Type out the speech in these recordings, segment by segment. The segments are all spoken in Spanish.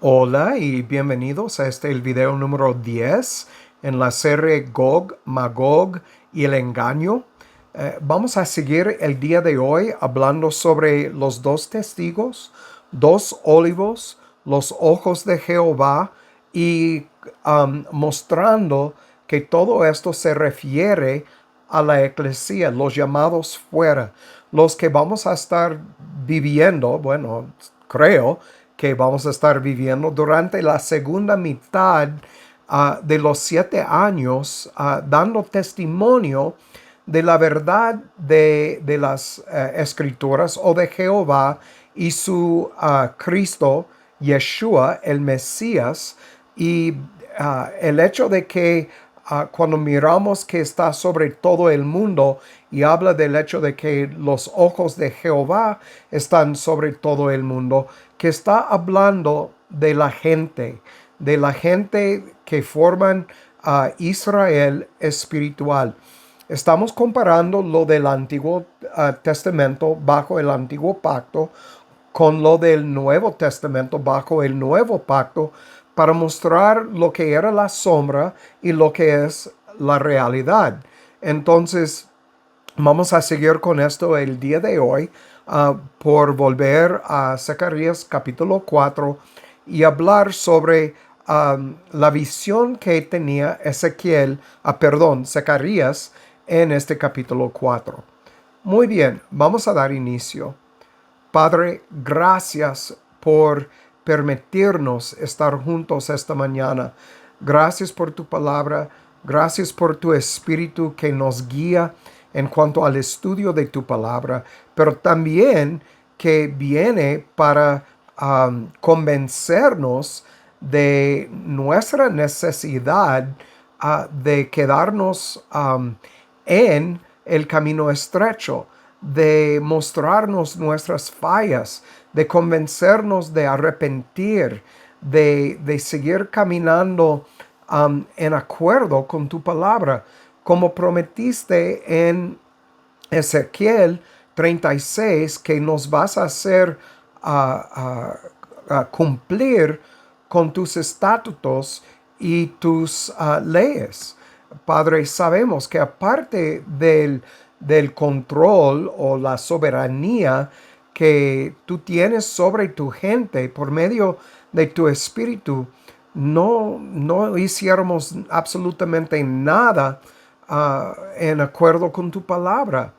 Hola y bienvenidos a el video número 10 en la serie Gog, Magog y el engaño. Vamos a seguir el día de hoy hablando sobre los dos testigos, dos olivos, los ojos de Jehová y mostrando que todo esto se refiere a la eclesía, los llamados fuera, los que vamos a estar viviendo, bueno, creo que vamos a estar viviendo durante la segunda mitad de los 7 años, dando testimonio de la verdad de las escrituras o de Jehová y su Cristo, Yeshua, el Mesías, y el hecho de que cuando miramos que está sobre todo el mundo y habla del hecho de que los ojos de Jehová están sobre todo el mundo, que está hablando de la gente que forman a Israel espiritual. Estamos comparando lo del Antiguo Testamento bajo el Antiguo Pacto con lo del Nuevo Testamento bajo el Nuevo Pacto para mostrar lo que era la sombra y lo que es la realidad. Entonces, vamos a seguir con esto el día de hoy por volver a Zacarías capítulo 4 y hablar sobre la visión que tenía Zacarías en este capítulo 4. Muy bien, vamos a dar inicio. Padre, gracias por permitirnos estar juntos esta mañana. Gracias por tu palabra. Gracias por tu espíritu que nos guía en cuanto al estudio de tu palabra, pero también que viene para convencernos de nuestra necesidad de quedarnos en el camino estrecho, de mostrarnos nuestras fallas, de convencernos de arrepentir, de seguir caminando en acuerdo con tu palabra, como prometiste en Ezequiel 36, que nos vas a hacer cumplir con tus estatutos y tus leyes. Padre, sabemos que aparte del control o la soberanía que tú tienes sobre tu gente por medio de tu espíritu, no hiciéramos absolutamente nada en acuerdo con tu palabra.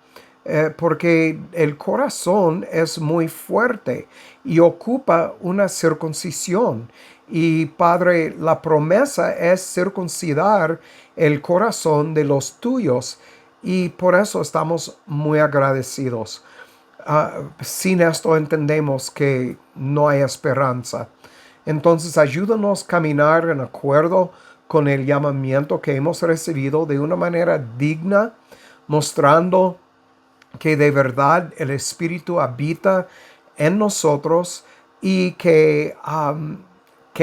Porque el corazón es muy fuerte y ocupa una circuncisión. Y Padre, la promesa es circuncidar el corazón de los tuyos y por eso estamos muy agradecidos. Sin esto entendemos que no hay esperanza. Entonces ayúdanos a caminar en acuerdo con el llamamiento que hemos recibido de una manera digna, mostrando que de verdad el Espíritu habita en nosotros y que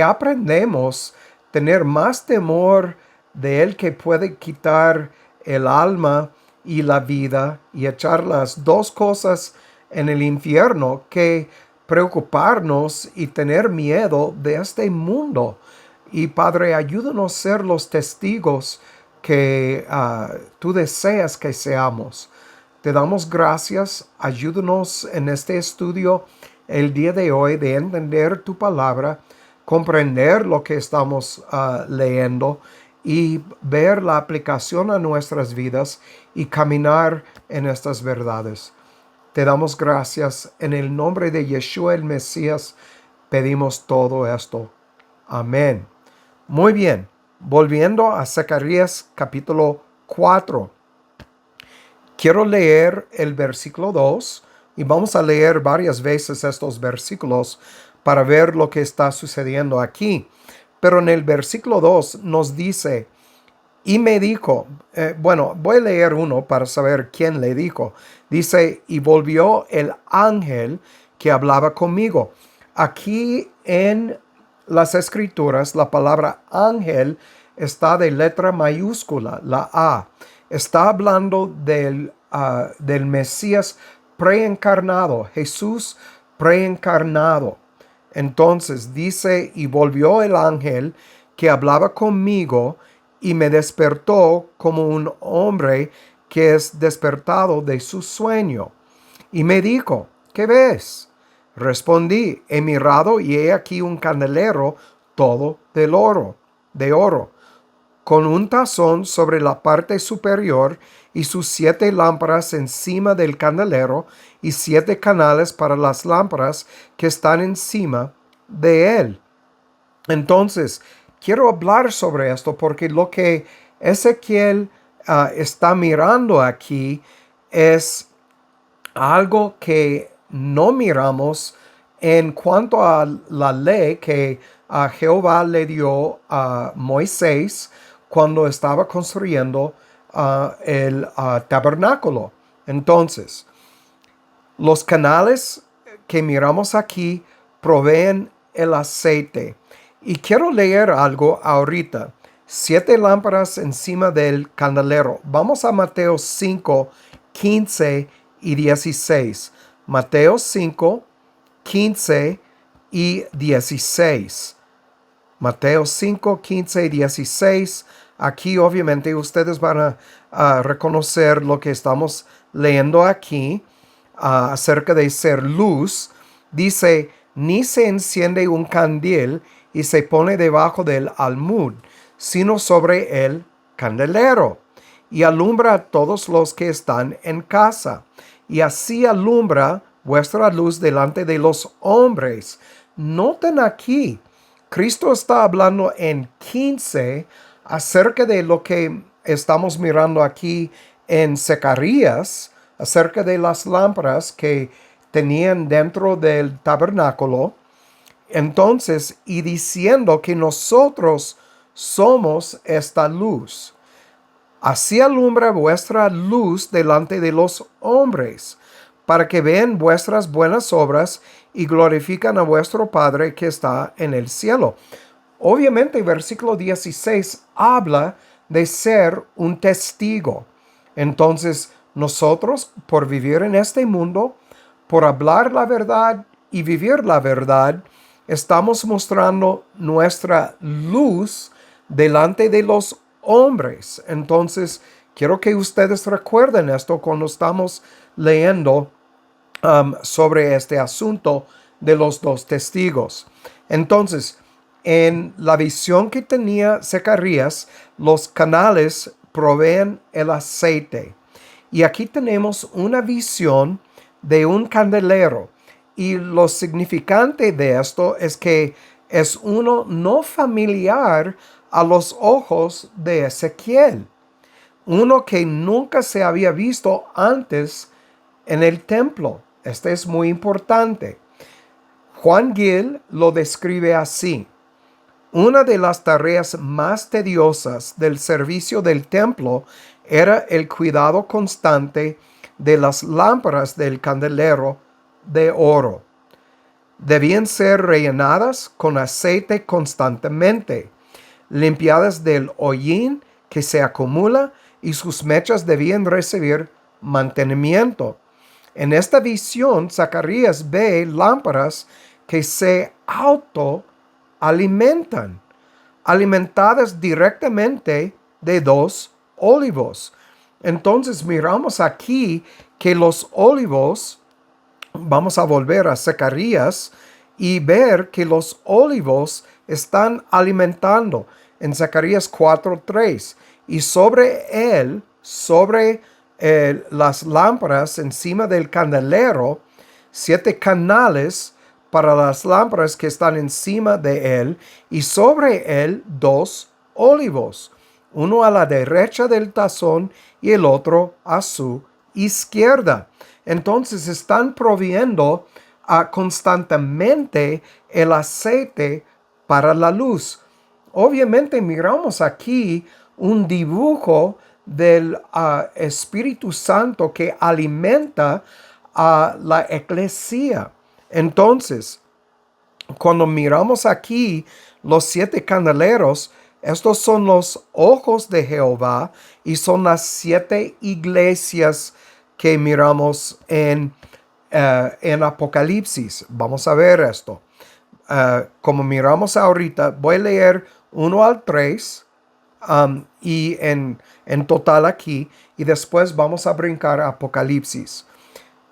aprendemos a tener más temor de Él, que puede quitar el alma y la vida y echar las dos cosas en el infierno, que preocuparnos y tener miedo de este mundo. Y Padre, ayúdanos a ser los testigos que tú deseas que seamos. Te damos gracias. Ayúdanos en este estudio el día de hoy de entender tu palabra, comprender lo que estamos leyendo y ver la aplicación a nuestras vidas y caminar en estas verdades. Te damos gracias. En el nombre de Yeshua el Mesías pedimos todo esto. Amén. Muy bien. Volviendo a Zacarías capítulo 4. Quiero leer el versículo 2 y vamos a leer varias veces estos versículos para ver lo que está sucediendo aquí. Pero en el versículo 2 nos dice: y me dijo, bueno, voy a leer uno para saber quién le dijo. Dice: y volvió el ángel que hablaba conmigo. Aquí en las escrituras la palabra ángel está de letra mayúscula, la A. Está hablando del Mesías preencarnado, Jesús preencarnado. Entonces dice, y volvió el ángel que hablaba conmigo y me despertó como un hombre que es despertado de su sueño. Y me dijo, ¿qué ves? Respondí, he mirado y he aquí un candelero todo de oro, con un tazón sobre la parte superior y sus 7 lámparas encima del candelero y 7 canales para las lámparas que están encima de él. Entonces, quiero hablar sobre esto porque lo que Ezequiel está mirando aquí es algo que no miramos en cuanto a la ley que Jehová le dio a Moisés cuando estaba construyendo el tabernáculo. Entonces, los canales que miramos aquí proveen el aceite. Y quiero leer algo ahorita. 7 lámparas encima del candelero. Vamos a Mateo 5, 15 y 16. Mateo 5, 15 y 16. Mateo 5, 15 y 16. Aquí obviamente ustedes van a reconocer lo que estamos leyendo aquí acerca de ser luz. Dice, ni se enciende un candil y se pone debajo del almud, sino sobre el candelero, y alumbra a todos los que están en casa. Y así alumbra vuestra luz delante de los hombres. Noten aquí, Cristo está hablando en 15 acerca de lo que estamos mirando aquí en Zacarías, acerca de las lámparas que tenían dentro del tabernáculo. Entonces, y diciendo que nosotros somos esta luz. Así alumbra vuestra luz delante de los hombres, para que vean vuestras buenas obras y glorifican a vuestro Padre que está en el cielo. Obviamente, versículo 16 habla de ser un testigo. Entonces, nosotros, por vivir en este mundo, por hablar la verdad y vivir la verdad, estamos mostrando nuestra luz delante de los hombres. Entonces, quiero que ustedes recuerden esto cuando estamos leyendo sobre este asunto de los 2 testigos. Entonces, en la visión que tenía Zacarías, los canales proveen el aceite. Y aquí tenemos una visión de un candelero. Y lo significante de esto es que es uno no familiar a los ojos de Ezequiel. Uno que nunca se había visto antes en el templo. Este es muy importante. Juan Gil lo describe así. Una de las tareas más tediosas del servicio del templo era el cuidado constante de las lámparas del candelero de oro. Debían ser rellenadas con aceite constantemente, limpiadas del hollín que se acumula y sus mechas debían recibir mantenimiento. En esta visión, Zacarías ve lámparas que se autoalimentan, alimentadas directamente de 2 olivos. Entonces miramos aquí que los olivos, vamos a volver a Zacarías y ver que los olivos están alimentando en Zacarías 4:3. Y sobre él, sobre las lámparas encima del candelero, 7 canales para las lámparas que están encima de él, y sobre él 2 olivos, uno a la derecha del tazón y el otro a su izquierda. Entonces están proviendo constantemente el aceite para la luz. Obviamente miramos aquí un dibujo del Espíritu Santo que alimenta a la iglesia. Entonces, cuando miramos aquí los 7 candeleros, estos son los ojos de Jehová y son las 7 iglesias que miramos en Apocalipsis. Vamos a ver esto. como miramos ahorita, voy a leer 1 al 3 y en total aquí, y después vamos a brincar a Apocalipsis.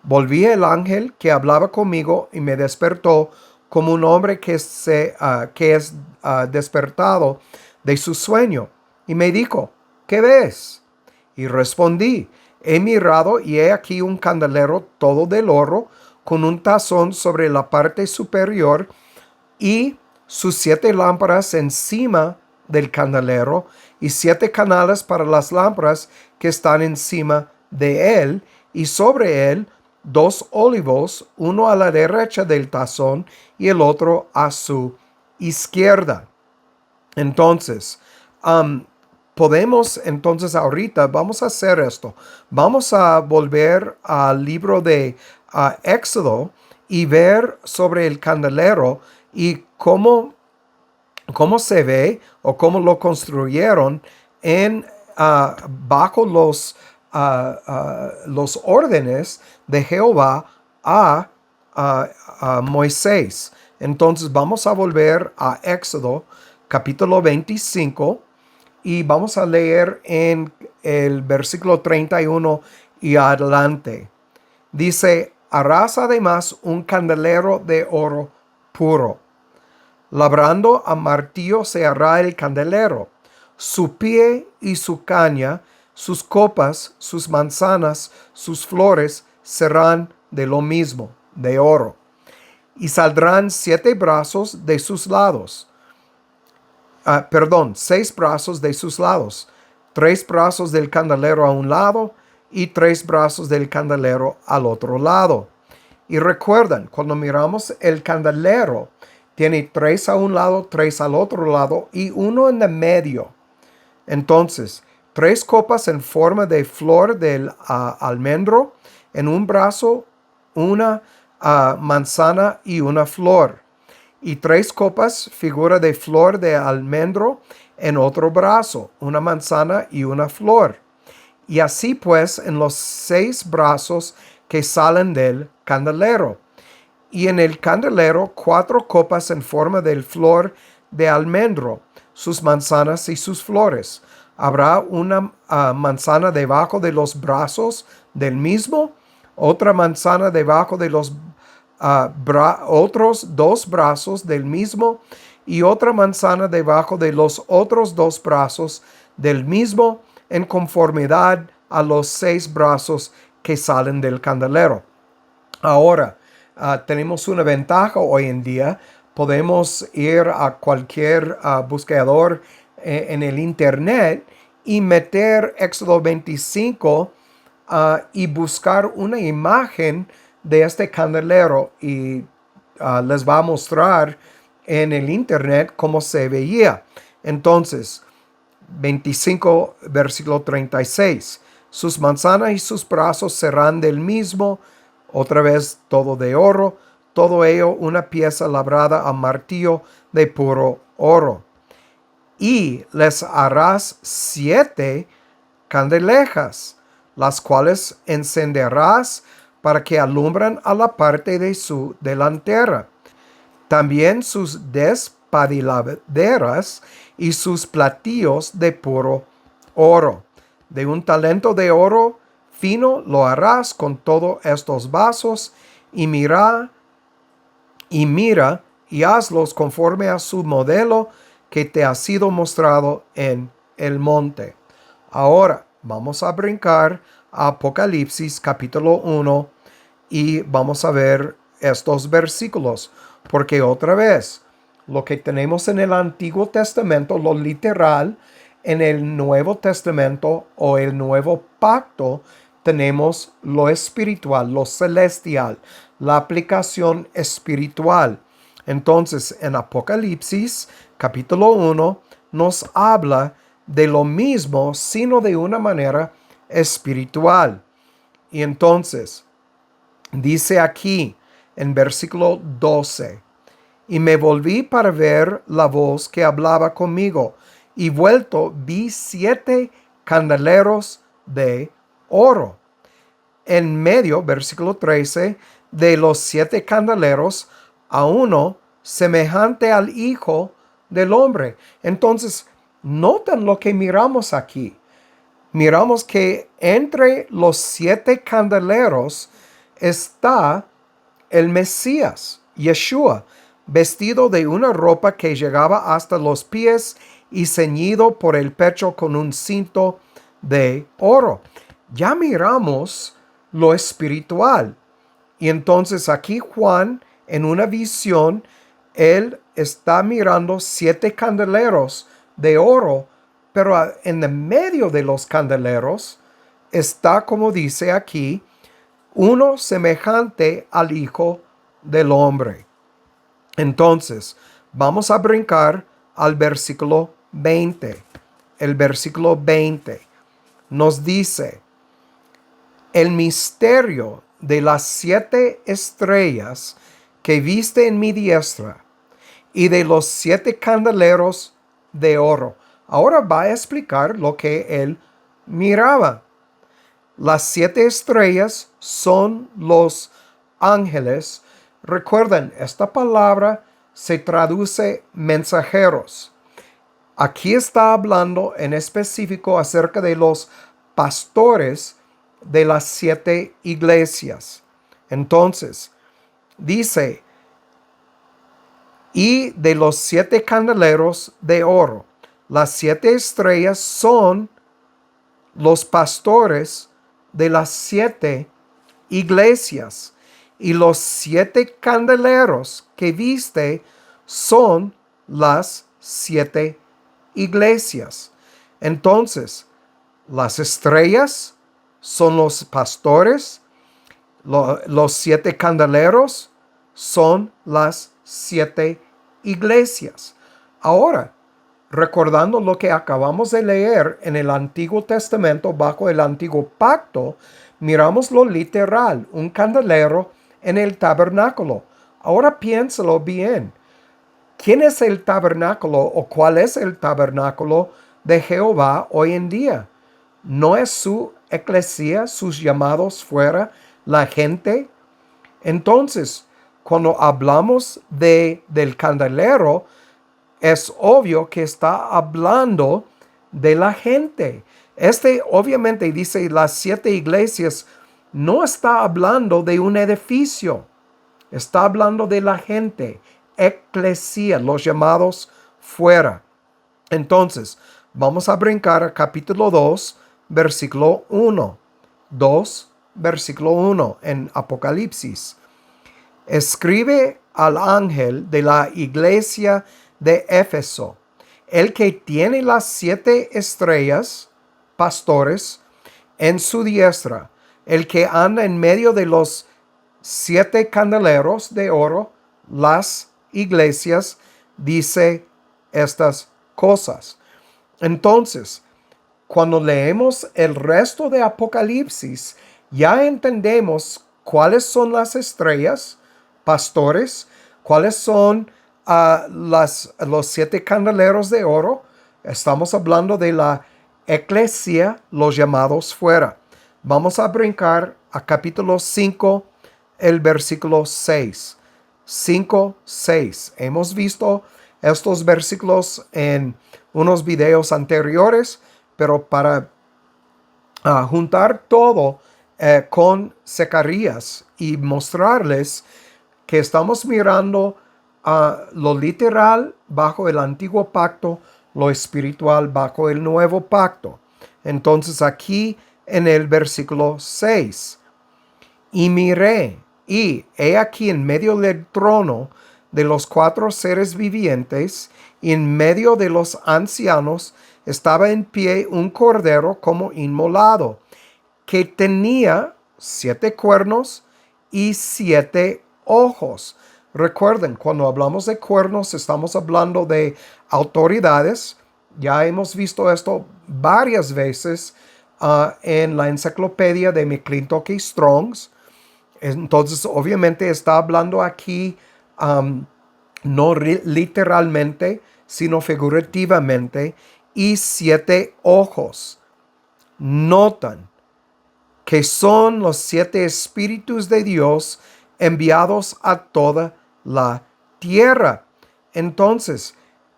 Volví el ángel que hablaba conmigo y me despertó como un hombre que es despertado de su sueño. Y me dijo, ¿qué ves? Y respondí, he mirado y he aquí un candelero todo del oro, con un tazón sobre la parte superior y sus 7 lámparas encima del candelero y 7 canales para las lámparas que están encima de él, y sobre él 2 olivos, uno a la derecha del tazón y el otro a su izquierda. Entonces, podemos entonces ahorita, vamos a hacer esto. Vamos a volver al libro de Éxodo y ver sobre el candelero y cómo se ve o cómo lo construyeron bajo los órdenes de Jehová a Moisés. Entonces vamos a volver a Éxodo capítulo 25 y vamos a leer en el versículo 31 y adelante. Dice, harás además un candelero de oro puro. Labrando a martillo se hará el candelero. Su pie y su caña, sus copas, sus manzanas, sus flores serán de lo mismo, de oro. Y saldrán 7 brazos de sus lados. 6 brazos de sus lados. 3 brazos del candelero a un lado y 3 brazos del candelero al otro lado. Y recuerdan, cuando miramos el candelero, tiene 3 a un lado, 3 al otro lado y uno en el medio. Entonces, 3 copas en forma de flor del almendro, en un brazo, una manzana y una flor. Y 3 copas, figura de flor de almendro, en otro brazo, una manzana y una flor. Y así pues en los 6 brazos que salen del candelero. Y en el candelero 4 copas en forma de flor de almendro, sus manzanas y sus flores. Habrá una manzana debajo de los brazos del mismo, otra manzana debajo de los otros 2 brazos del mismo, y otra manzana debajo de los otros 2 brazos del mismo, en conformidad a los 6 brazos que salen del candelero. Ahora, tenemos una ventaja hoy en día. Podemos ir a cualquier buscador en el internet y meter Éxodo 25 y buscar una imagen de este candelero, y les va a mostrar en el internet cómo se veía. Entonces, 25, versículo 36. Sus manzanas y sus brazos serán del mismo, otra vez todo de oro, todo ello una pieza labrada a martillo de puro oro. Y les harás 7 candelejas, las cuales encenderás para que alumbran a la parte de su delantera. También sus despadiladeras y sus platillos de puro oro. De un talento de oro fino lo harás con todos estos vasos, y mira y hazlos conforme a su modelo que te ha sido mostrado en el monte. Ahora vamos a brincar a Apocalipsis capítulo 1 y vamos a ver estos versículos, porque otra vez, lo que tenemos en el Antiguo Testamento, lo literal, en el Nuevo Testamento o el Nuevo Pacto, tenemos lo espiritual, lo celestial, la aplicación espiritual. Entonces, en Apocalipsis, capítulo 1, nos habla de lo mismo, sino de una manera espiritual. Y entonces, dice aquí, en versículo 12, y me volví para ver la voz que hablaba conmigo, y vuelto vi 7 candeleros de oro. En medio, versículo 13, de los 7 candeleros, a uno semejante al Hijo del Hombre. Entonces, notan lo que miramos aquí. Miramos que entre los 7 candeleros está el Mesías, Yeshua, vestido de una ropa que llegaba hasta los pies y ceñido por el pecho con un cinto de oro. Ya miramos lo espiritual. Y entonces aquí Juan, en una visión, él está mirando 7 candeleros de oro, pero en el medio de los candeleros está, como dice aquí, uno semejante al Hijo del Hombre. Entonces, vamos a brincar al versículo 20. El versículo 20 nos dice: el misterio de las 7 estrellas que viste en mi diestra y de los 7 candeleros de oro. Ahora va a explicar lo que él miraba. Las 7 estrellas son los ángeles. Recuerden, esta palabra se traduce mensajeros. Aquí está hablando en específico acerca de los pastores de las 7 iglesias. Entonces, dice, y de los 7 candeleros de oro. Las 7 estrellas son los pastores de las 7 iglesias. Y los 7 candeleros que viste son las 7 iglesias. Entonces, las estrellas son los pastores, los 7 candeleros son las 7 iglesias. Ahora, recordando lo que acabamos de leer en el Antiguo Testamento bajo el Antiguo Pacto, miramos lo literal, un candelero en el tabernáculo. Ahora piénsalo bien. ¿Quién es el tabernáculo o cuál es el tabernáculo de Jehová hoy en día? ¿No es su eclesía, sus llamados fuera, la gente? Entonces, cuando hablamos del candelero, es obvio que está hablando de la gente. Obviamente dice las 7 iglesias, no está hablando de un edificio, está hablando de la gente, eclesía, los llamados fuera. Entonces, vamos a brincar a capítulo 2, versículo 1. 2, versículo 1 en Apocalipsis. Escribe al ángel de la iglesia de Éfeso, el que tiene las 7 estrellas, pastores, en su diestra, el que anda en medio de los 7 candeleros de oro, las iglesias, dice estas cosas. Entonces, cuando leemos el resto de Apocalipsis, ya entendemos cuáles son las estrellas, pastores, cuáles son los 7 candeleros de oro. Estamos hablando de la eclesia, los llamados fuera. Vamos a brincar a capítulo 5, el versículo 6. 5, 6. Hemos visto estos versículos en unos videos anteriores, pero para juntar todo con Zacarías y mostrarles que estamos mirando lo literal bajo el antiguo pacto, lo espiritual bajo el nuevo pacto. Entonces aquí en el versículo 6, y miré, y he aquí en medio del trono de los 4 seres vivientes, y en medio de los ancianos, estaba en pie un cordero como inmolado, que tenía 7 cuernos y 7 ojos. Recuerden, cuando hablamos de cuernos, estamos hablando de autoridades. Ya hemos visto esto varias veces en la enciclopedia de McClintock y Strongs. Entonces, obviamente está hablando aquí no literalmente, sino figurativamente, y 7 ojos. Notan que son los 7 espíritus de Dios enviados a toda la tierra. Entonces,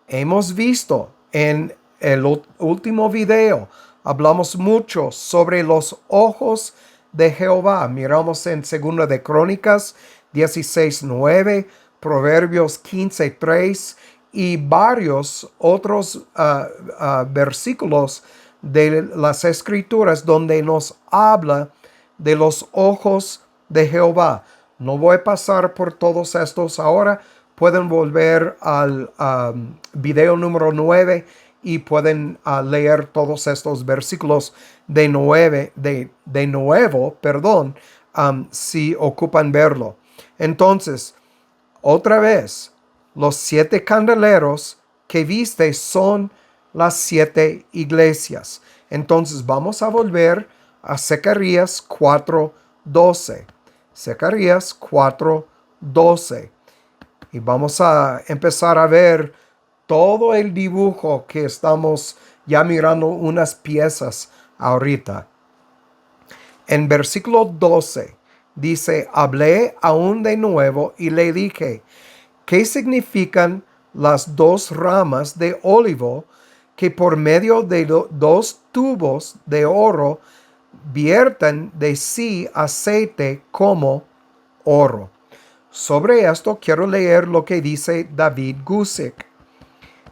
hemos visto en el último video, hablamos mucho sobre los ojos de Jehová. Miramos en 2 de Crónicas 16:9, Proverbios 15:3 y varios otros versículos de las Escrituras donde nos habla de los ojos de Jehová. No voy a pasar por todos estos ahora. Pueden volver al video número 9 y pueden leer todos estos versículos de nuevo, si ocupan verlo. Entonces, otra vez, los 7 candeleros que viste son las 7 iglesias. Entonces, vamos a volver a Zacarías 4:12. Zacarías 4:12. Y vamos a empezar a ver todo el dibujo que estamos ya mirando unas piezas ahorita. En versículo 12 dice, hablé aún de nuevo y le dije, ¿qué significan las 2 ramas de olivo que por medio de 2 tubos de oro vierten de sí aceite como oro? Sobre esto quiero leer lo que dice David Guzik.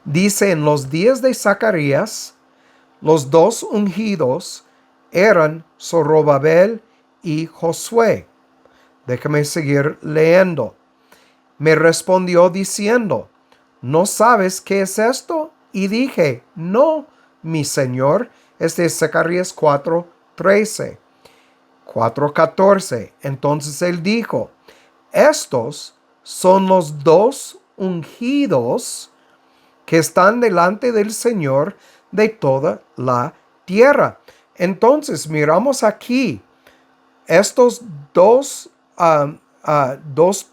Dice, en los días de Zacarías, los 2 ungidos eran Zorobabel y Josué. Déjame seguir leyendo. Me respondió diciendo, ¿no sabes qué es esto? Y dije, no, mi señor. Este es Zacarías 4:13. 4:14. Entonces él dijo, estos son los 2 ungidos que están delante del Señor de toda la tierra. Entonces miramos aquí estos 2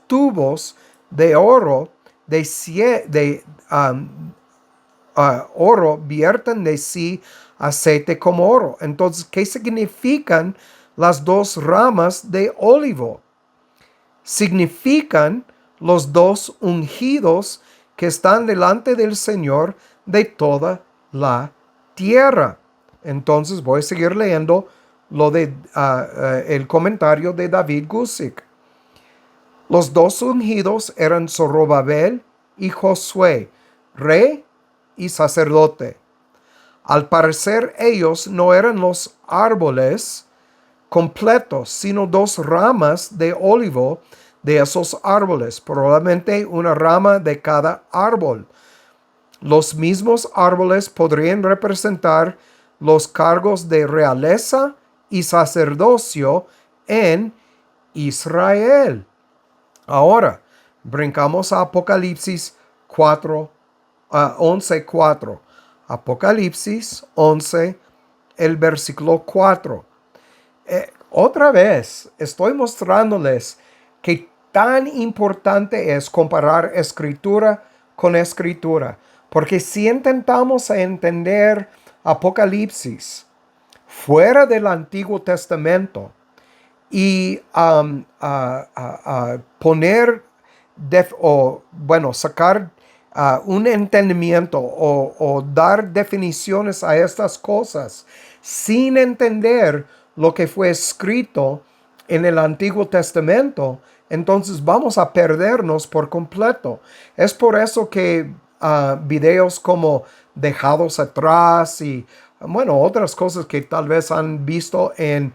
tubos de oro oro vierten de sí aceite como oro. Entonces, ¿qué significan las 2 ramas de olivo? Significan los 2 ungidos que están delante del Señor de toda la tierra. Entonces voy a seguir leyendo el comentario de David Guzik. Los 2 ungidos eran Zorobabel y Josué, rey y sacerdote. Al parecer ellos no eran los árboles completos, sino 2 ramas de olivo de esos árboles, probablemente una rama de cada árbol. Los mismos árboles podrían representar los cargos de realeza y sacerdocio en Israel. Ahora, brincamos a Apocalipsis 11:4. Apocalipsis 11, el versículo 4. Otra vez estoy mostrándoles que tan importante es comparar escritura con escritura, porque si intentamos entender Apocalipsis fuera del Antiguo Testamento y poner sacar un entendimiento o dar definiciones a estas cosas sin entender lo que fue escrito en el Antiguo Testamento, entonces vamos a perdernos por completo. Es por eso que videos como Dejados Atrás y otras cosas que tal vez han visto en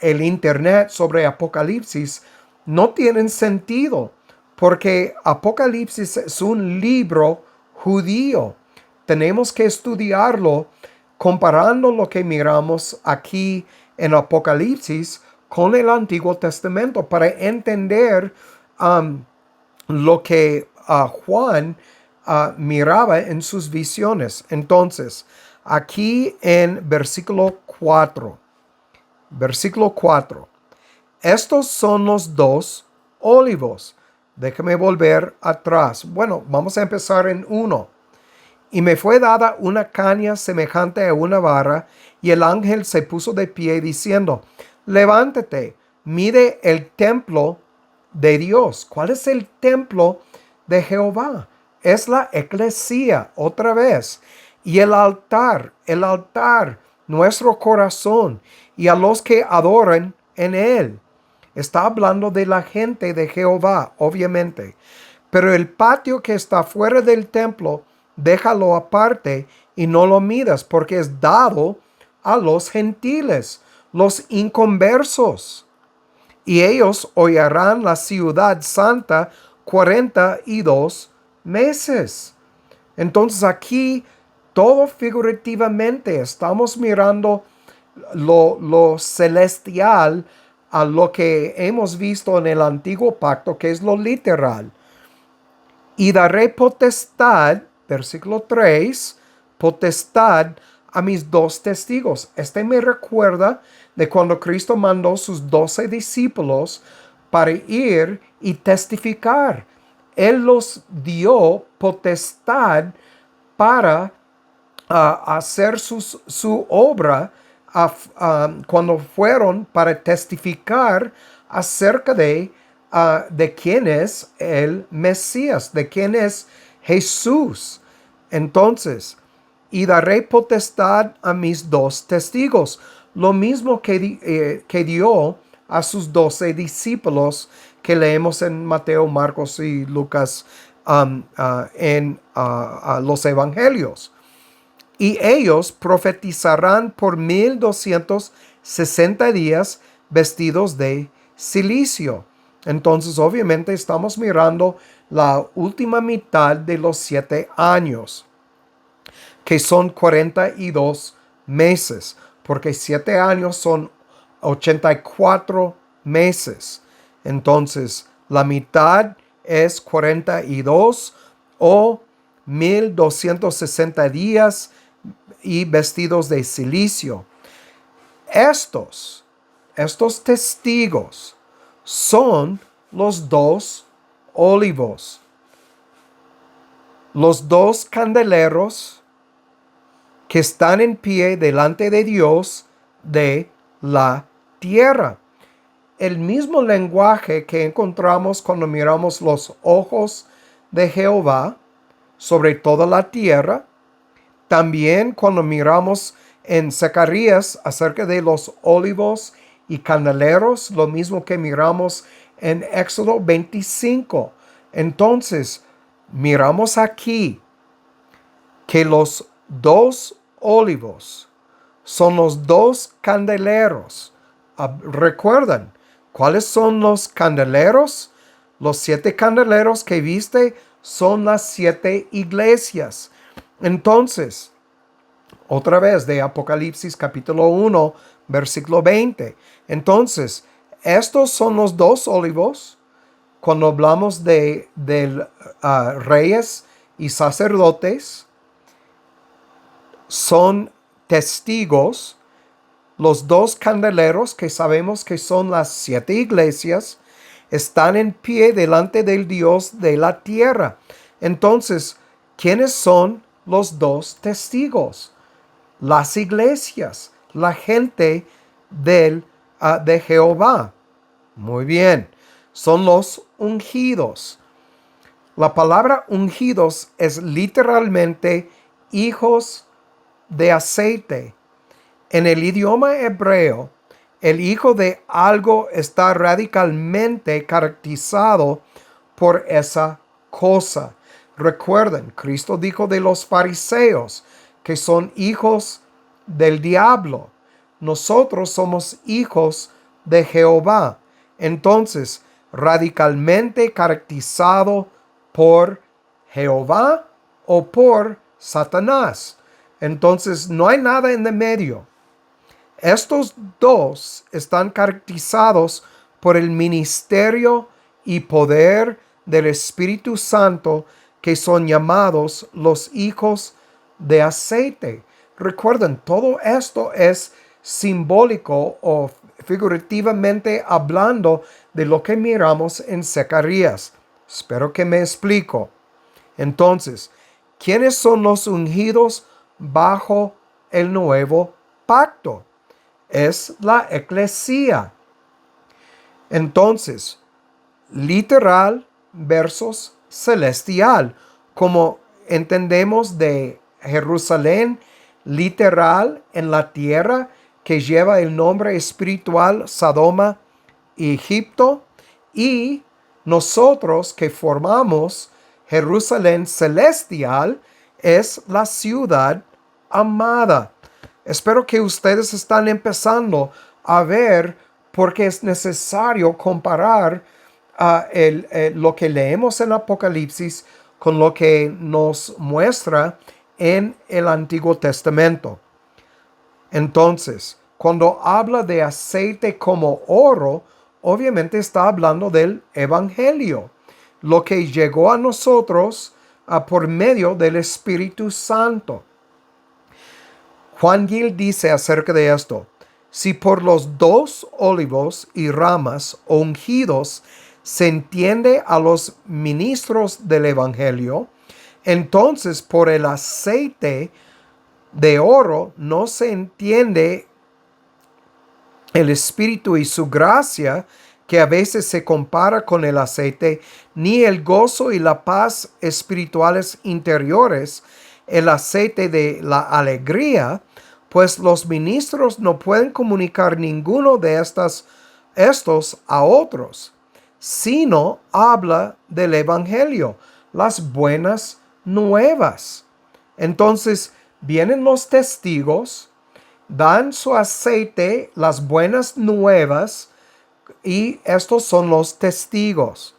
el internet sobre Apocalipsis no tienen sentido, porque Apocalipsis es un libro judío. Tenemos que estudiarlo comparando lo que miramos aquí en Apocalipsis con el Antiguo Testamento para entender lo que Juan miraba en sus visiones. Entonces, aquí en versículo 4, estos son los 2 olivos. Déjame volver atrás. Vamos a empezar en 1. Y me fue dada una caña semejante a una vara, y el ángel se puso de pie diciendo, levántate, mide el templo de Dios. ¿Cuál es el templo de Jehová. Es la eclesía otra vez. Y el altar, nuestro corazón y a los que adoran en él. Está hablando de la gente de Jehová, obviamente. Pero el patio que está fuera del templo, déjalo aparte y no lo midas, porque es dado a los gentiles, los inconversos. Y ellos hollarán la ciudad santa 42 meses. Entonces aquí todo figurativamente estamos mirando lo celestial a lo que hemos visto en el antiguo pacto, que es lo literal. Y daré potestad, versículo 3, potestad a mis 2 testigos. Este me recuerda de cuando Cristo mandó sus 12 discípulos para ir y testificar. Él los dio potestad para hacer su obra cuando fueron para testificar acerca de quién es el Mesías, de quién es Jesús. Entonces, y daré potestad a mis 2 testigos, lo mismo que dio a sus 12 discípulos que leemos en Mateo, Marcos y Lucas en los evangelios. Y ellos profetizarán por 1260 días vestidos de cilicio. Entonces, obviamente, estamos mirando la última mitad de los 7 años, que son 42 meses, porque 7 años son 84 meses. Entonces, la mitad es 42 o 1260 días y vestidos de cilicio. Estos testigos son los 2 olivos, los 2 candeleros que están en pie delante de Dios de la tierra. El mismo lenguaje que encontramos cuando miramos los ojos de Jehová sobre toda la tierra. También cuando miramos en Zacarías acerca de los olivos y candeleros, lo mismo que miramos en Éxodo 25. Entonces, miramos aquí que los 2 olivos son los 2 candeleros. ¿Recuerdan cuáles son los candeleros? Los 7 candeleros que viste son las 7 iglesias. Entonces, otra vez de Apocalipsis capítulo 1, versículo 20. Entonces, estos son los 2 olivos cuando hablamos de reyes y sacerdotes. Son testigos. Los 2 candeleros que sabemos que son las 7 iglesias están en pie delante del Dios de la tierra. Entonces, ¿quiénes son los 2 testigos? Las iglesias, la gente de Jehová. Muy bien, son los ungidos. La palabra ungidos es literalmente hijos de aceite. En el idioma hebreo, el hijo de algo está radicalmente caracterizado por esa cosa. Recuerden, Cristo dijo de los fariseos que son hijos del diablo. Nosotros somos hijos de Jehová. Entonces, radicalmente caracterizado por Jehová o por Satanás. Entonces, no hay nada en el medio. Estos 2 están caracterizados por el ministerio y poder del Espíritu Santo, que son llamados los hijos de aceite. Recuerden, todo esto es simbólico o figurativamente hablando de lo que miramos en Zacarías. Espero que me explico. Entonces, ¿quiénes son los ungidos bajo el nuevo pacto? Es la eclesía. Entonces, literal, versos celestial, como entendemos de Jerusalén literal en la tierra que lleva el nombre espiritual Sodoma y Egipto, y nosotros que formamos Jerusalén celestial es la ciudad amada. Espero que ustedes están empezando a ver por qué es necesario comparar lo que leemos en Apocalipsis con lo que nos muestra en el Antiguo Testamento. Entonces, cuando habla de aceite como oro, obviamente está hablando del Evangelio, lo que llegó a nosotros por medio del Espíritu Santo. Juan Gil dice acerca de esto: si por los 2 olivos y ramas ungidos se entiende a los ministros del Evangelio, entonces por el aceite de oro no se entiende el Espíritu y su gracia, que a veces se compara con el aceite, ni el gozo y la paz espirituales interiores, el aceite de la alegría, pues los ministros no pueden comunicar ninguno de estos a otros, sino habla del Evangelio, las buenas nuevas. Entonces vienen los testigos, dan su aceite, las buenas nuevas, y estos son los testigos.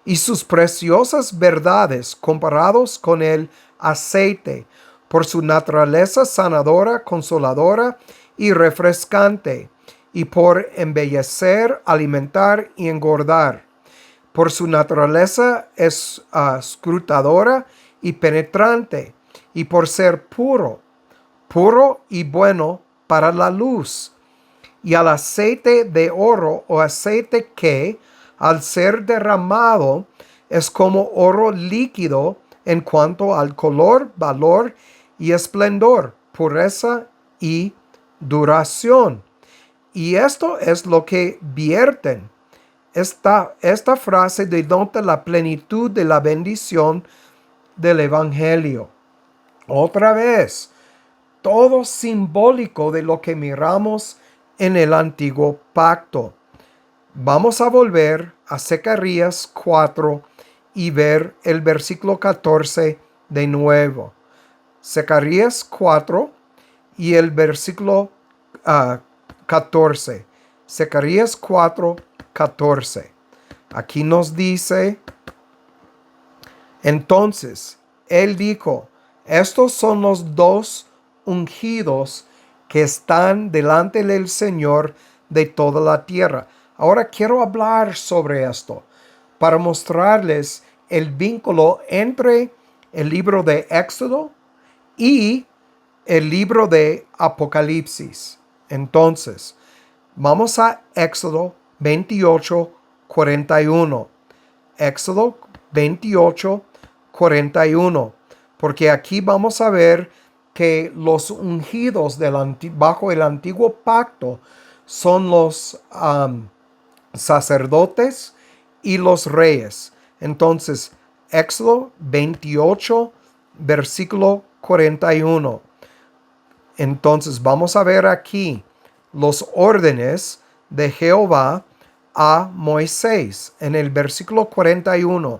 Y sus preciosas verdades comparados con el aceite, por su naturaleza sanadora, consoladora y refrescante, y por embellecer, alimentar y engordar. Por su naturaleza es escrutadora y penetrante, y por ser puro y bueno para la luz. Y al aceite de oro o aceite que, al ser derramado, es como oro líquido en cuanto al color, valor y esplendor, pureza y duración. Y esto es lo que vierten. Esta frase denota la plenitud de la bendición del Evangelio. Otra vez, todo simbólico de lo que miramos en el antiguo pacto. Vamos a volver a Zacarías 4 y ver el versículo 14 de nuevo. Zacarías 4 y el versículo 14. Zacarías 4, 14. Aquí nos dice: entonces él dijo, estos son los 2 ungidos que están delante del Señor de toda la tierra. Ahora quiero hablar sobre esto para mostrarles el vínculo entre el libro de Éxodo y el libro de Apocalipsis. Entonces, vamos a Éxodo 28, 41. Éxodo 28, 41. Porque aquí vamos a ver que los ungidos bajo el antiguo pacto son los sacerdotes y los reyes. Entonces, Éxodo 28, versículo 41. Entonces, vamos a ver aquí los órdenes de Jehová a Moisés. En el versículo 41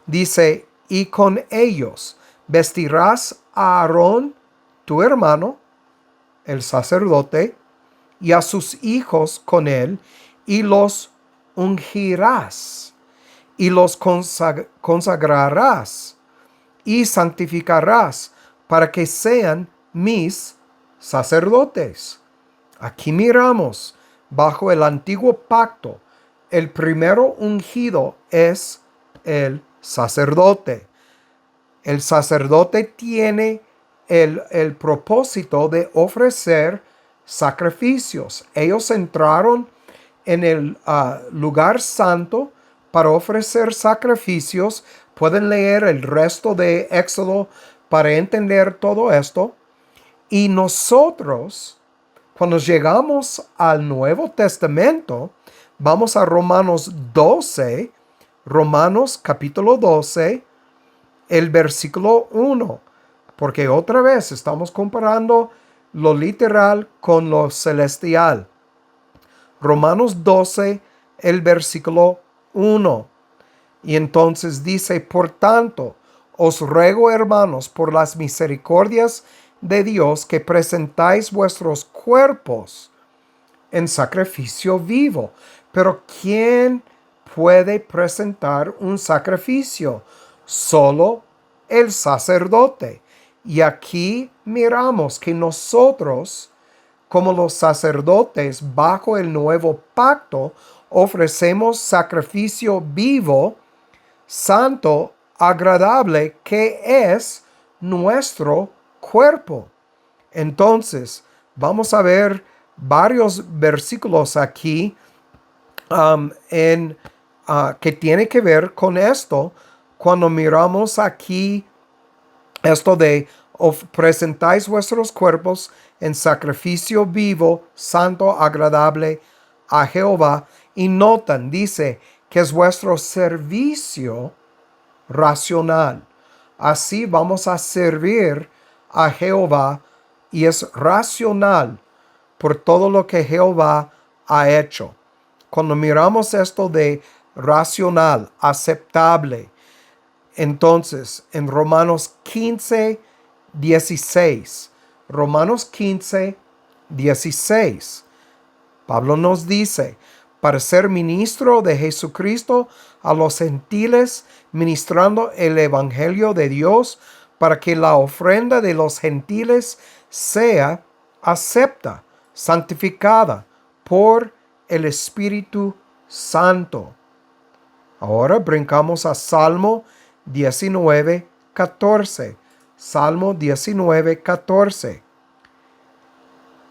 dice: y con ellos vestirás a Aarón, tu hermano, el sacerdote, y a sus hijos con él, y los ungirás, y los consagrarás, y santificarás, para que sean mis sacerdotes. Aquí miramos, bajo el antiguo pacto, el primero ungido es el sacerdote. El sacerdote tiene el propósito de ofrecer sacrificios. Ellos entraron en el lugar santo para ofrecer sacrificios. Pueden leer el resto de Éxodo para entender todo esto. Y nosotros, cuando llegamos al Nuevo Testamento, vamos a Romanos 12, Romanos capítulo 12, el versículo 1, porque otra vez estamos comparando lo literal con lo celestial. Romanos 12, el versículo 1. Y entonces dice, por tanto, os ruego, hermanos, por las misericordias de Dios, que presentáis vuestros cuerpos en sacrificio vivo. Pero ¿quién puede presentar un sacrificio? Solo el sacerdote. Y aquí miramos que nosotros, como los sacerdotes bajo el nuevo pacto, ofrecemos sacrificio vivo, santo, agradable, que es nuestro cuerpo. Entonces, vamos a ver varios versículos aquí que tiene que ver con esto. Cuando miramos aquí esto de presentáis vuestros cuerpos en sacrificio vivo, santo, agradable a Jehová. Y notan, dice que es vuestro servicio racional. Así vamos a servir a Jehová y es racional por todo lo que Jehová ha hecho. Cuando miramos esto de racional, aceptable, entonces en Romanos 15, 16, Romanos 15, 16, Pablo nos dice, para ser ministro de Jesucristo a los gentiles, ministrando el evangelio de Dios, para que la ofrenda de los gentiles sea acepta, santificada por el Espíritu Santo. Ahora brincamos a Salmo 19, 14. Salmo 19, 14.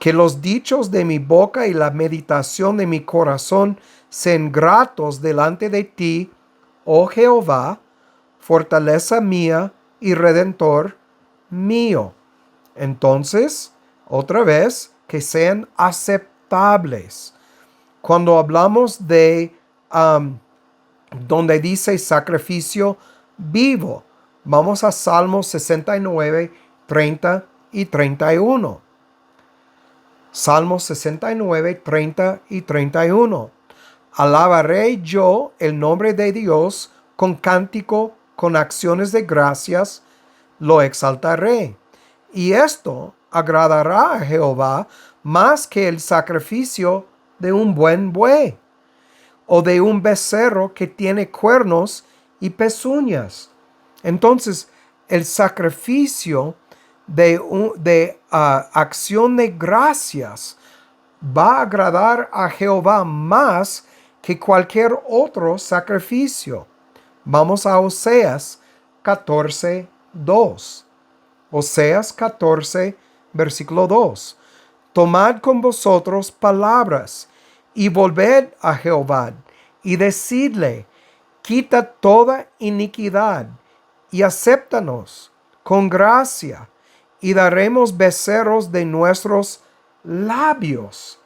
Que los dichos de mi boca y la meditación de mi corazón sean gratos delante de ti, oh Jehová, fortaleza mía y redentor mío. Entonces, otra vez, que sean aceptables. Cuando hablamos de donde dice sacrificio vivo, vamos a Salmos 69, 30 y 31. Salmos 69, 30 y 31. Alabaré yo el nombre de Dios con cántico, con acciones de gracias, lo exaltaré. Y esto agradará a Jehová más que el sacrificio de un buen buey o de un becerro que tiene cuernos y pezuñas. Entonces, el sacrificio de acción de gracias va a agradar a Jehová más que cualquier otro sacrificio. Vamos a Oseas 14, 2. Oseas 14, versículo 2. Tomad con vosotros palabras y volved a Jehová y decidle, quita toda iniquidad y acéptanos con gracia y daremos becerros de nuestros labios.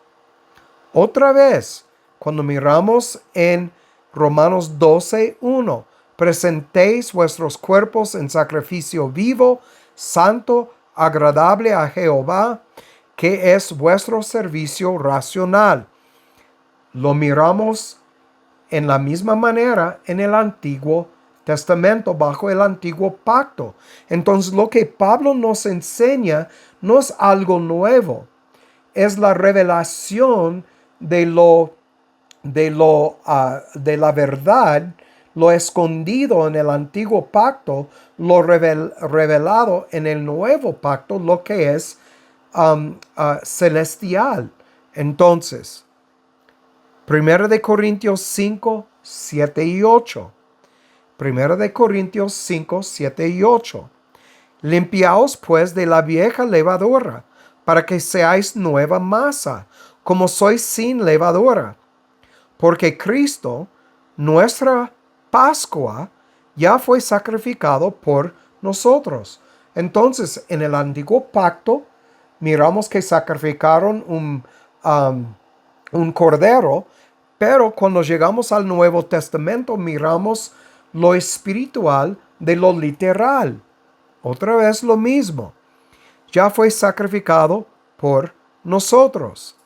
Otra vez, cuando miramos en Romanos 12, 1, presentéis vuestros cuerpos en sacrificio vivo, santo, agradable a Jehová, que es vuestro servicio racional. Lo miramos en la misma manera en el Antiguo Testamento, bajo el Antiguo Pacto. Entonces, lo que Pablo nos enseña no es algo nuevo, es la revelación de la verdad, lo escondido en el Antiguo Pacto, lo revelado en el Nuevo Pacto, lo que es celestial. Entonces, 1 de Corintios 5, 7 y 8. 1 de Corintios 5, 7 y 8. Limpiaos pues de la vieja levadura, para que seáis nueva masa, como sois sin levadura. Porque Cristo, nuestra Pascua, ya fue sacrificado por nosotros. Entonces, en el Antiguo Pacto, miramos que sacrificaron un cordero, Pero cuando llegamos al Nuevo Testamento, miramos lo espiritual de lo literal. Otra vez lo mismo. Ya fue sacrificado por nosotros.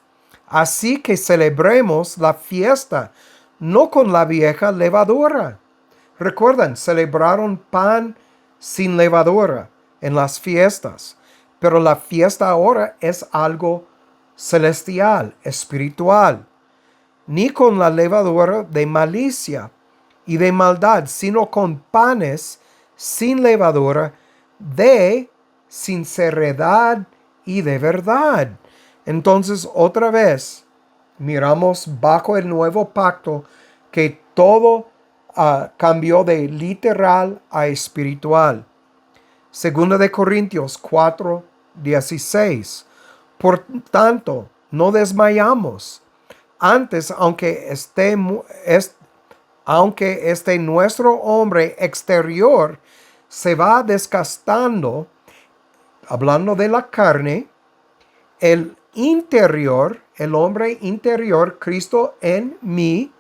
Así que celebremos la fiesta, no con la vieja levadura. Recuerdan, celebraron pan sin levadura en las fiestas, pero la fiesta ahora es algo celestial, espiritual, ni con la levadura de malicia y de maldad, sino con panes sin levadura de sinceridad y de verdad. Entonces, otra vez, miramos bajo el nuevo pacto que todo cambió de literal a espiritual. Segunda de Corintios 4:16. Por tanto, no desmayamos. Antes, aunque este nuestro hombre exterior se va desgastando, hablando de la carne, el interior, el hombre interior, Cristo en mí,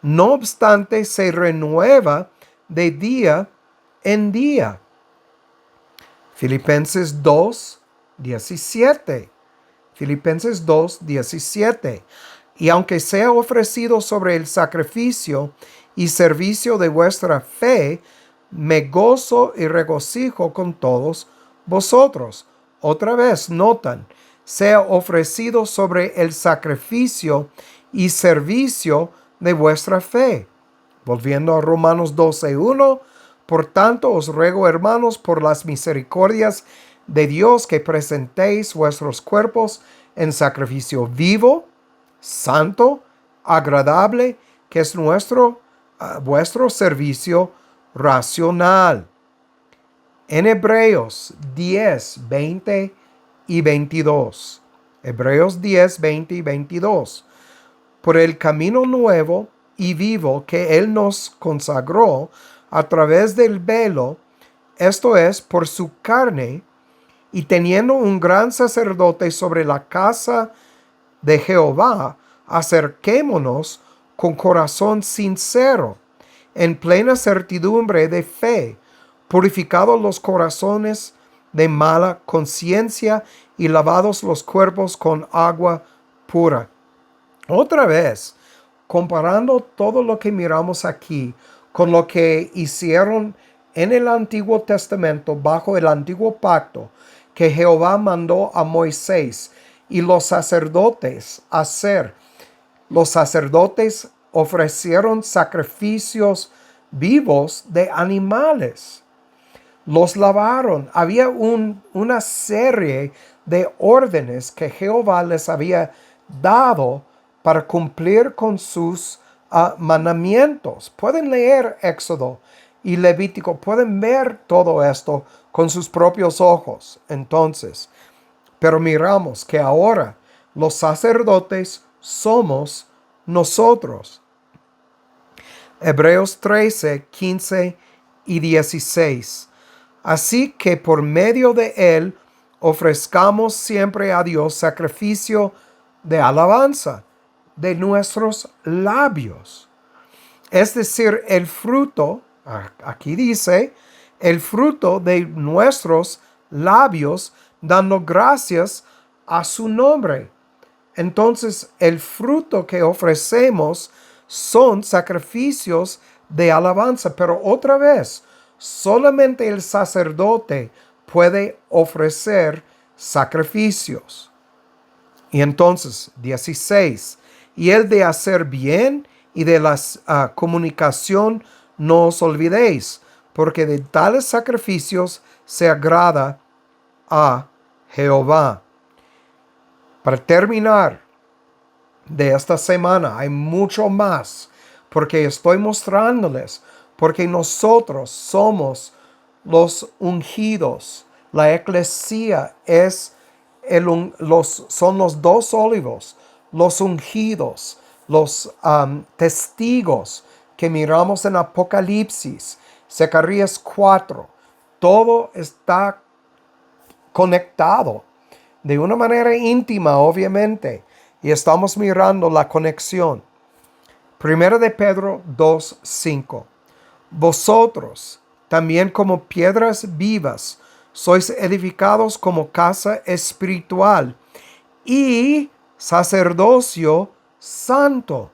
no obstante se renueva de día en día. Filipenses 2:17. Filipenses 2:17. Y aunque sea ofrecido sobre el sacrificio y servicio de vuestra fe, me gozo y regocijo con todos vosotros. Otra vez, notan, sea ofrecido sobre el sacrificio y servicio de vuestra fe. Volviendo a Romanos 12:1, por tanto os ruego, hermanos, por las misericordias de Dios, que presentéis vuestros cuerpos en sacrificio vivo, santo, agradable, que es vuestro servicio racional. En Hebreos 10:20 y 22. Hebreos 10:20 y 22. Por el camino nuevo y vivo que Él nos consagró a través del velo, esto es, por su carne, y teniendo un gran sacerdote sobre la casa de Jehová, acerquémonos con corazón sincero, en plena certidumbre de fe, purificados los corazones de mala conciencia y lavados los cuerpos con agua pura. Otra vez, comparando todo lo que miramos aquí con lo que hicieron en el Antiguo Testamento, bajo el Antiguo Pacto, que Jehová mandó a Moisés y los sacerdotes hacer. Los sacerdotes ofrecieron sacrificios vivos de animales. Los lavaron. Había una serie de órdenes que Jehová les había dado para cumplir con sus mandamientos. Pueden leer Éxodo y Levítico, pueden ver todo esto con sus propios ojos. Entonces, pero miramos que ahora los sacerdotes somos nosotros. Hebreos 13:15 y 16. Así que por medio de él ofrezcamos siempre a Dios sacrificio de alabanza de nuestros labios. Es decir, el fruto, aquí dice, el fruto de nuestros labios, dando gracias a su nombre. Entonces, el fruto que ofrecemos son sacrificios de alabanza. Pero otra vez, solamente el sacerdote puede ofrecer sacrificios. Y entonces, 16. Y el de hacer bien y de la comunicación no os olvidéis, porque de tales sacrificios se agrada a Jehová. Para terminar de esta semana, hay mucho más, porque estoy mostrándoles, porque nosotros somos los ungidos. La eclesía son los dos olivos, los ungidos, los testigos que miramos en Apocalipsis, Zacarías 4. Todo está conectado de una manera íntima, obviamente, y estamos mirando la conexión. Primera de Pedro 2:5. Vosotros, también como piedras vivas, sois edificados como casa espiritual y sacerdocio santo,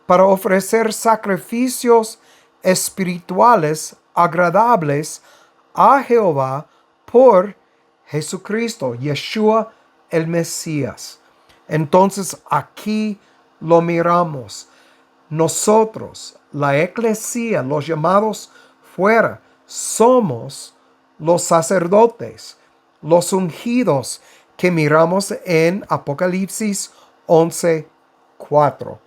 para ofrecer sacrificios espirituales agradables a Jehová por Jesucristo, Yeshua el Mesías. Entonces aquí lo miramos. Nosotros, la eclesía, los llamados fuera, somos los sacerdotes, los ungidos que miramos en Apocalipsis 11:4.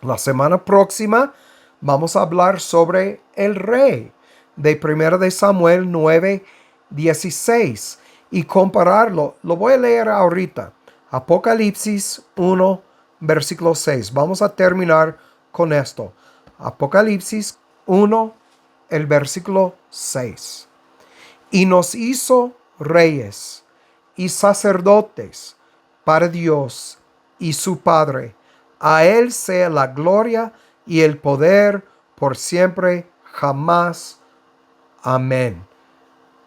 La semana próxima vamos a hablar sobre el rey de 1 de Samuel 9:16 y compararlo. Lo voy a leer ahorita. Apocalipsis 1, versículo 6. Vamos a terminar con esto. Apocalipsis 1, el versículo 6. Y nos hizo reyes y sacerdotes para Dios y su Padre. A Él sea la gloria y el poder por siempre, jamás. Amén.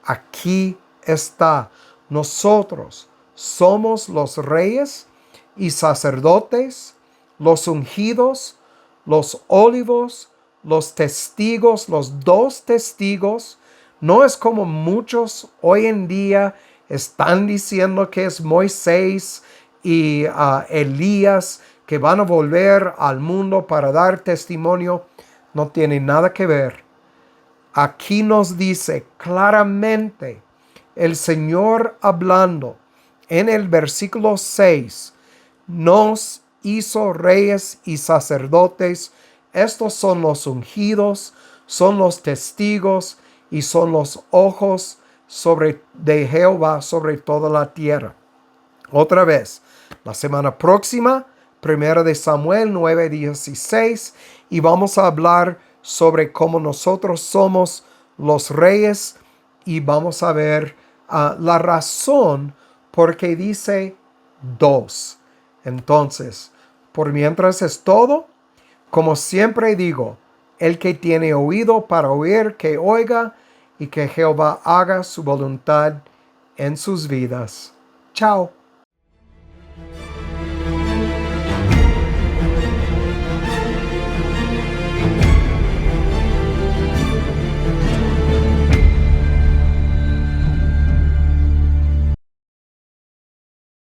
Aquí está. Nosotros somos los reyes y sacerdotes, los ungidos, los olivos, los testigos, los dos testigos. No es como muchos hoy en día están diciendo que es Moisés y Elías que van a volver al mundo para dar testimonio. No tiene nada que ver. Aquí nos dice claramente el Señor hablando en el versículo 6, nos hizo reyes y sacerdotes. Estos son los ungidos, son los testigos y son los ojos de Jehová sobre toda la tierra. Otra vez, la semana próxima, 1 de Samuel 9:16, y vamos a hablar sobre cómo nosotros somos los reyes y vamos a ver la razón por qué dice dos. Entonces, por mientras es todo, como siempre digo, el que tiene oído para oír, que oiga, y que Jehová haga su voluntad en sus vidas. Chao.